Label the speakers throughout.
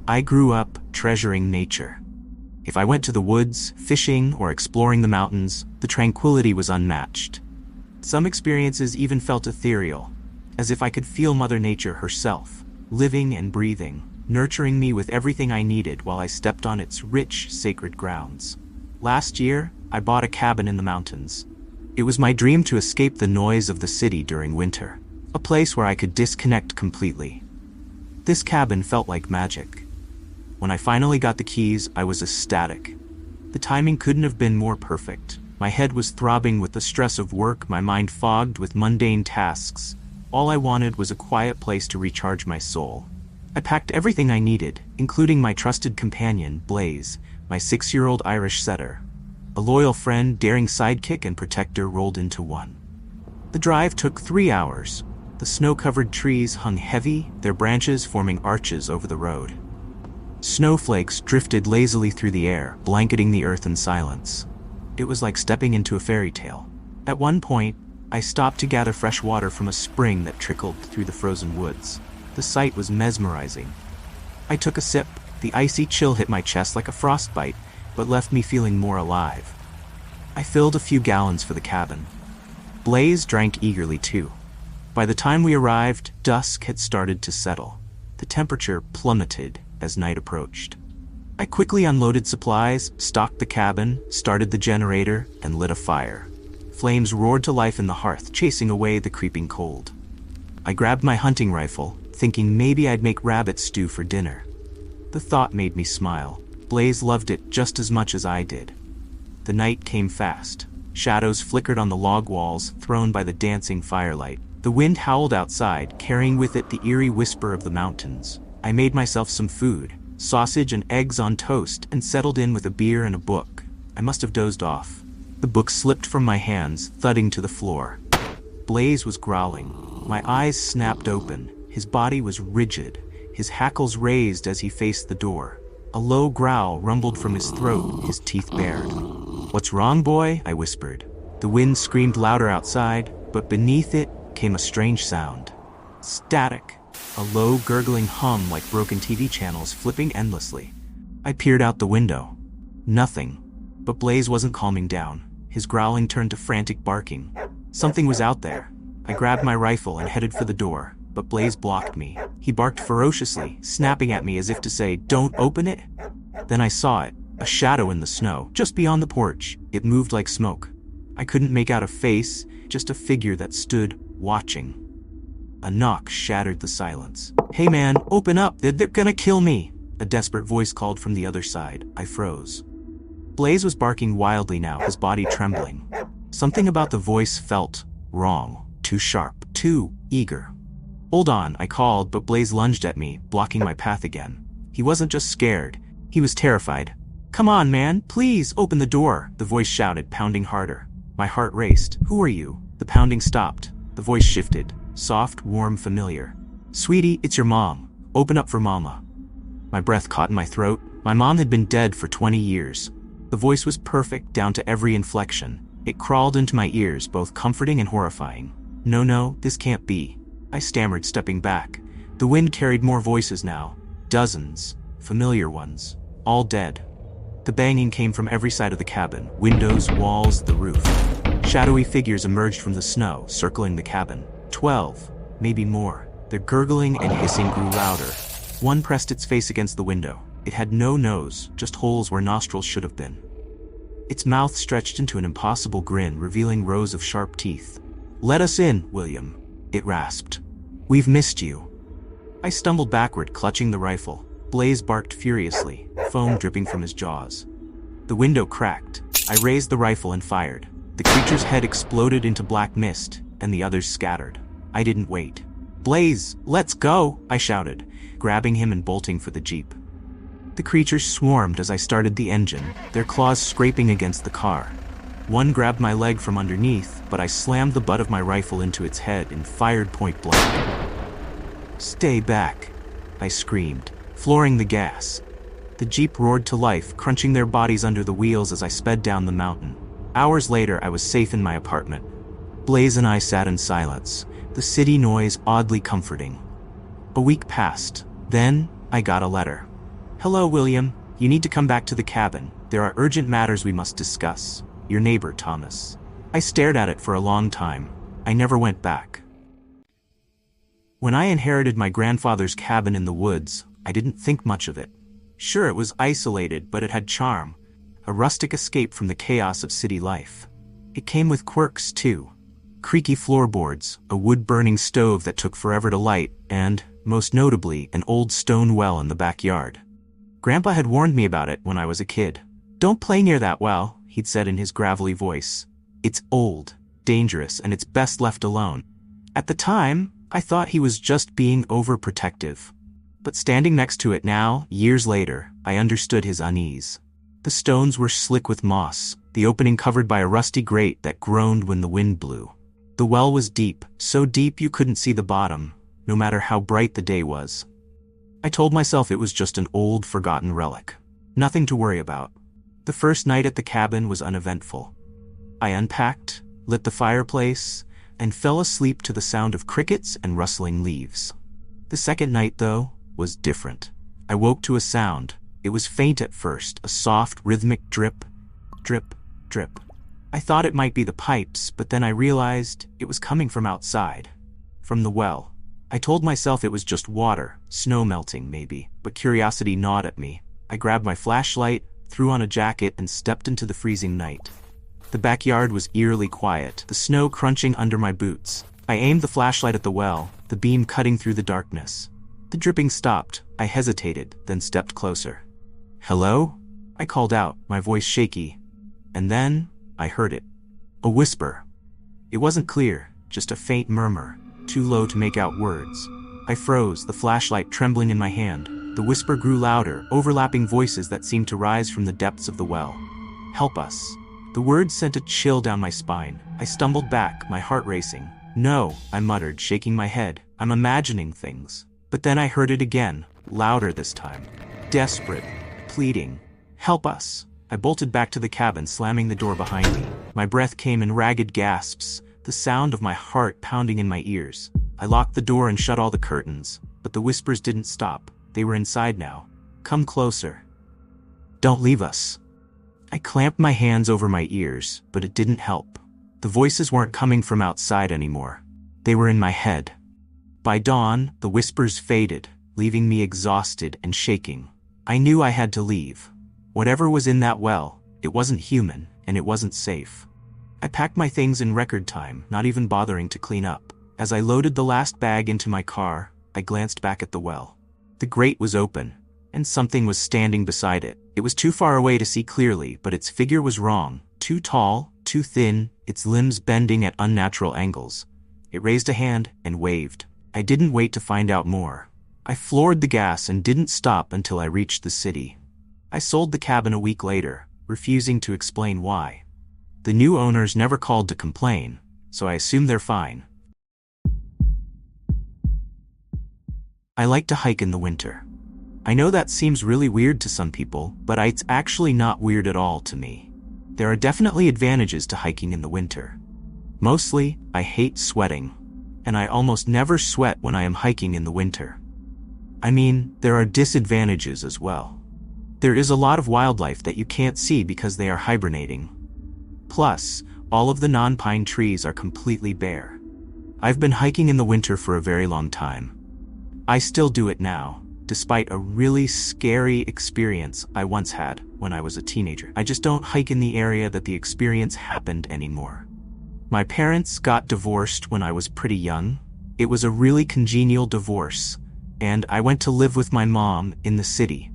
Speaker 1: I grew up treasuring nature. If I went to the woods, fishing, or exploring the mountains, the tranquility was unmatched. Some experiences even felt ethereal, as if I could feel Mother Nature herself, living and breathing, nurturing me with everything I needed while I stepped on its rich, sacred grounds. Last year, I bought a cabin in the mountains. It was my dream to escape the noise of the city during winter, a place where I could disconnect completely. This cabin felt like magic. When I finally got the keys, I was ecstatic. The timing couldn't have been more perfect. My head was throbbing with the stress of work, my mind fogged with mundane tasks. All I wanted was a quiet place to recharge my soul. I packed everything I needed, including my trusted companion, Blaze, my 6-year-old Irish setter. A loyal friend, daring sidekick, and protector rolled into one. The drive took 3 hours. The snow-covered trees hung heavy, their branches forming arches over the road. Snowflakes drifted lazily through the air, blanketing the earth in silence. It was like stepping into a fairy tale. At one point, I stopped to gather fresh water from a spring that trickled through the frozen woods. The sight was mesmerizing. I took a sip. The icy chill hit my chest like a frostbite, but left me feeling more alive. I filled a few gallons for the cabin. Blaze drank eagerly too. By the time we arrived, dusk had started to settle. The temperature plummeted as night approached. I quickly unloaded supplies, stocked the cabin, started the generator, and lit a fire. Flames roared to life in the hearth, chasing away the creeping cold. I grabbed my hunting rifle, thinking maybe I'd make rabbit stew for dinner. The thought made me smile. Blaze loved it just as much as I did. The night came fast. Shadows flickered on the log walls, thrown by the dancing firelight. The wind howled outside, carrying with it the eerie whisper of the mountains. I made myself some food, sausage and eggs on toast, and settled in with a beer and a book. I must have dozed off. The book slipped from my hands, thudding to the floor. Blaze was growling. My eyes snapped open. His body was rigid, his hackles raised as he faced the door. A low growl rumbled from his throat, his teeth bared. "What's wrong, boy?" I whispered. The wind screamed louder outside, but beneath it came a strange sound. Static. A low, gurgling hum like broken TV channels flipping endlessly. I peered out the window. Nothing. But Blaze wasn't calming down. His growling turned to frantic barking. Something was out there. I grabbed my rifle and headed for the door, but Blaze blocked me. He barked ferociously, snapping at me as if to say, "Don't open it." Then I saw it, a shadow in the snow, just beyond the porch. It moved like smoke. I couldn't make out a face, just a figure that stood, watching. A knock shattered the silence. "Hey man, open up, they're gonna kill me!" A desperate voice called from the other side. I froze. Blaze was barking wildly now, his body trembling. Something about the voice felt wrong, too sharp, too eager. "Hold on," I called, but Blaze lunged at me, blocking my path again. He wasn't just scared, he was terrified. "Come on, man, please, open the door," the voice shouted, pounding harder. My heart raced. "Who are you?" The pounding stopped. The voice shifted. Soft, warm, familiar. "Sweetie, it's your mom. Open up for mama." My breath caught in my throat. My mom had been dead for 20 years. The voice was perfect, down to every inflection. It crawled into my ears, both comforting and horrifying. No, this can't be." I stammered, stepping back. The wind carried more voices now. Dozens. Familiar ones. All dead. The banging came from every side of the cabin. Windows, walls, the roof. Shadowy figures emerged from the snow, circling the cabin. 12, maybe more. Their gurgling and hissing grew louder. One pressed its face against the window. It had no nose, just holes where nostrils should have been. Its mouth stretched into an impossible grin, revealing rows of sharp teeth. "Let us in, William," it rasped. "We've missed you." I stumbled backward, clutching the rifle. Blaze barked furiously, foam dripping from his jaws. The window cracked. I raised the rifle and fired. The creature's head exploded into black mist, and the others scattered. I didn't wait. "Blaze, let's go!" I shouted, grabbing him and bolting for the jeep. The creatures swarmed as I started the engine, their claws scraping against the car. One grabbed my leg from underneath, but I slammed the butt of my rifle into its head and fired point blank. "Stay back," I screamed, flooring the gas. The jeep roared to life, crunching their bodies under the wheels as I sped down the mountain. Hours later, I was safe in my apartment. Blaze and I sat in silence, the city noise oddly comforting. A week passed. Then, I got a letter. "Hello, William. You need to come back to the cabin. There are urgent matters we must discuss. Your neighbor, Thomas." I stared at it for a long time. I never went back. When I inherited my grandfather's cabin in the woods, I didn't think much of it. Sure, it was isolated, but it had charm, a rustic escape from the chaos of city life. It came with quirks, too. Creaky floorboards, a wood-burning stove that took forever to light, and, most notably, an old stone well in the backyard. Grandpa had warned me about it when I was a kid. "Don't play near that well," he'd said in his gravelly voice. "It's old, dangerous, and it's best left alone." At the time, I thought he was just being overprotective. But standing next to it now, years later, I understood his unease. The stones were slick with moss, the opening covered by a rusty grate that groaned when the wind blew. The well was deep, so deep you couldn't see the bottom, no matter how bright the day was. I told myself it was just an old, forgotten relic. Nothing to worry about. The first night at the cabin was uneventful. I unpacked, lit the fireplace, and fell asleep to the sound of crickets and rustling leaves. The second night, though, was different. I woke to a sound. It was faint at first, a soft, rhythmic drip, drip, drip. I thought it might be the pipes, but then I realized it was coming from outside, from the well. I told myself it was just water, snow melting maybe, but curiosity gnawed at me. I grabbed my flashlight, threw on a jacket, and stepped into the freezing night. The backyard was eerily quiet, the snow crunching under my boots. I aimed the flashlight at the well, the beam cutting through the darkness. The dripping stopped. I hesitated, then stepped closer. "Hello?" I called out, my voice shaky. And then, I heard it. A whisper. It wasn't clear, just a faint murmur, too low to make out words. I froze, the flashlight trembling in my hand. The whisper grew louder, overlapping voices that seemed to rise from the depths of the well. "Help us." The words sent a chill down my spine. I stumbled back, my heart racing. "No," I muttered, shaking my head. "I'm imagining things." But then I heard it again, louder this time. Desperate, pleading. "Help us." I bolted back to the cabin, slamming the door behind me. My breath came in ragged gasps, the sound of my heart pounding in my ears. I locked the door and shut all the curtains, but the whispers didn't stop. They were inside now. "Come closer. Don't leave us." I clamped my hands over my ears, but it didn't help. The voices weren't coming from outside anymore. They were in my head. By dawn, the whispers faded, leaving me exhausted and shaking. I knew I had to leave. Whatever was in that well, it wasn't human, and it wasn't safe. I packed my things in record time, not even bothering to clean up. As I loaded the last bag into my car, I glanced back at the well. The grate was open, and something was standing beside it. It was too far away to see clearly, but its figure was wrong. Too tall, too thin, its limbs bending at unnatural angles. It raised a hand and waved. I didn't wait to find out more. I floored the gas and didn't stop until I reached the city. I sold the cabin a week later, refusing to explain why. The new owners never called to complain, so I assume they're fine. I like to hike in the winter. I know that seems really weird to some people, but it's actually not weird at all to me. There are definitely advantages to hiking in the winter. Mostly, I hate sweating, and I almost never sweat when I am hiking in the winter. I mean, there are disadvantages as well. There is a lot of wildlife that you can't see because they are hibernating. Plus, all of the non-pine trees are completely bare. I've been hiking in the winter for a very long time. I still do it now, despite a really scary experience I once had when I was a teenager. I just don't hike in the area that the experience happened anymore. My parents got divorced when I was pretty young. It was a really congenial divorce, and I went to live with my mom in the city.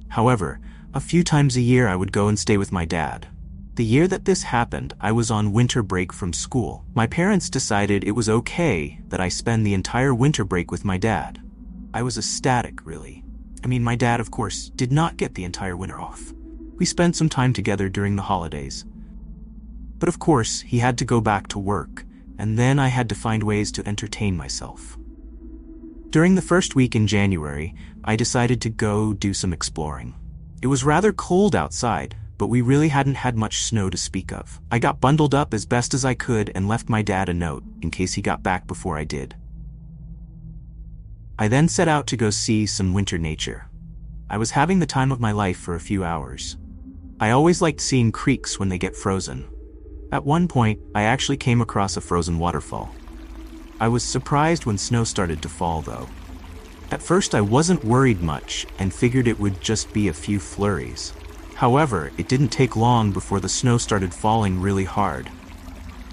Speaker 1: However, a few times a year I would go and stay with my dad. The year that this happened, I was on winter break from school. My parents decided it was okay that I spend the entire winter break with my dad. I was ecstatic, really. I mean, my dad, of course, did not get the entire winter off. We spent some time together during the holidays. But of course, he had to go back to work, and then I had to find ways to entertain myself. During the first week in January, I decided to go do some exploring. It was rather cold outside, but we really hadn't had much snow to speak of. I got bundled up as best as I could and left my dad a note in case he got back before I did. I then set out to go see some winter nature. I was having the time of my life for a few hours. I always liked seeing creeks when they get frozen. At one point, I actually came across a frozen waterfall. I was surprised when snow started to fall, though. At first, I wasn't worried much and figured it would just be a few flurries. However, it didn't take long before the snow started falling really hard.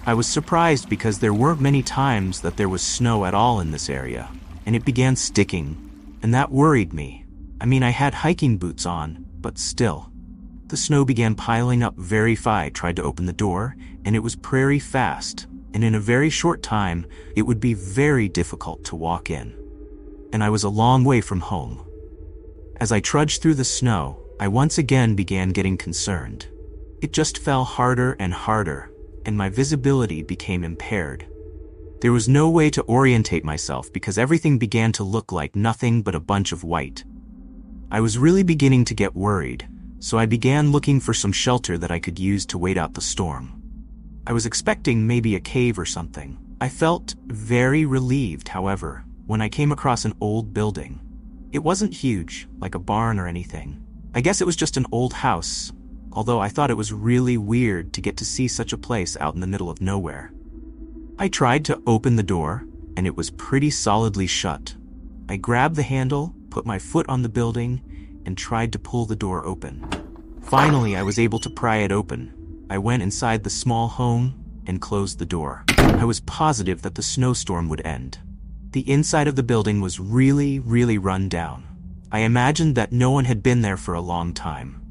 Speaker 1: I was surprised because there weren't many times that there was snow at all in this area, and it began sticking, and that worried me. I mean, I had hiking boots on, but still. The snow began piling up very fast. I tried to open the door, and it was very fast, and in a very short time, it would be very difficult to walk in. And I was a long way from home. As I trudged through the snow, I once again began getting concerned. It just fell harder and harder, and my visibility became impaired. There was no way to orientate myself because everything began to look like nothing but a bunch of white. I was really beginning to get worried, so I began looking for some shelter that I could use to wait out the storm. I was expecting maybe a cave or something. I felt very relieved, however, when I came across an old building. It wasn't huge, like a barn or anything. I guess it was just an old house, although I thought it was really weird to get to see such a place out in the middle of nowhere. I tried to open the door, and it was pretty solidly shut. I grabbed the handle, put my foot on the building, and tried to pull the door open. Finally, I was able to pry it open. I went inside the small home and closed the door. I was positive that the snowstorm would end. The inside of the building was really run down. I imagined that no one had been there for a long time.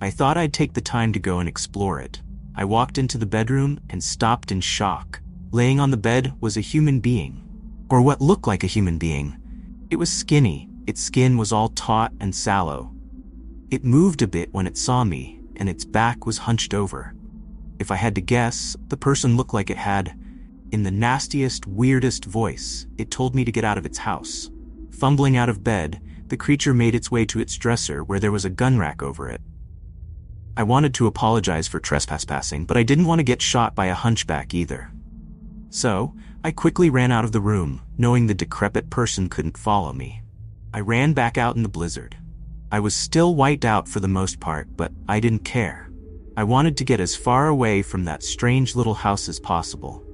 Speaker 1: I thought I'd take the time to go and explore it. I walked into the bedroom and stopped in shock. Laying on the bed was a human being, or what looked like a human being. It was skinny. Its skin was all taut and sallow. It moved a bit when it saw me, and its back was hunched over. If I had to guess, the person looked like it had, in the nastiest, weirdest voice, it told me to get out of its house. Fumbling out of bed, the creature made its way to its dresser where there was a gun rack over it. I wanted to apologize for trespassing, but I didn't want to get shot by a hunchback either. So, I quickly ran out of the room, knowing the decrepit person couldn't follow me. I ran back out in the blizzard. I was still wiped out for the most part, but I didn't care. I wanted to get as far away from that strange little house as possible.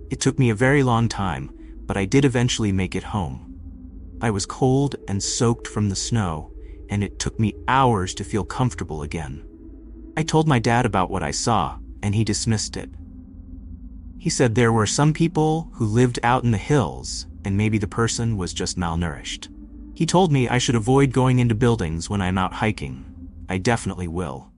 Speaker 1: It took me a very long time, but I did eventually make it home. I was cold and soaked from the snow, and it took me hours to feel comfortable again. I told my dad about what I saw, and he dismissed it. He said there were some people who lived out in the hills, and maybe the person was just malnourished. He told me I should avoid going into buildings when I'm out hiking. I definitely will.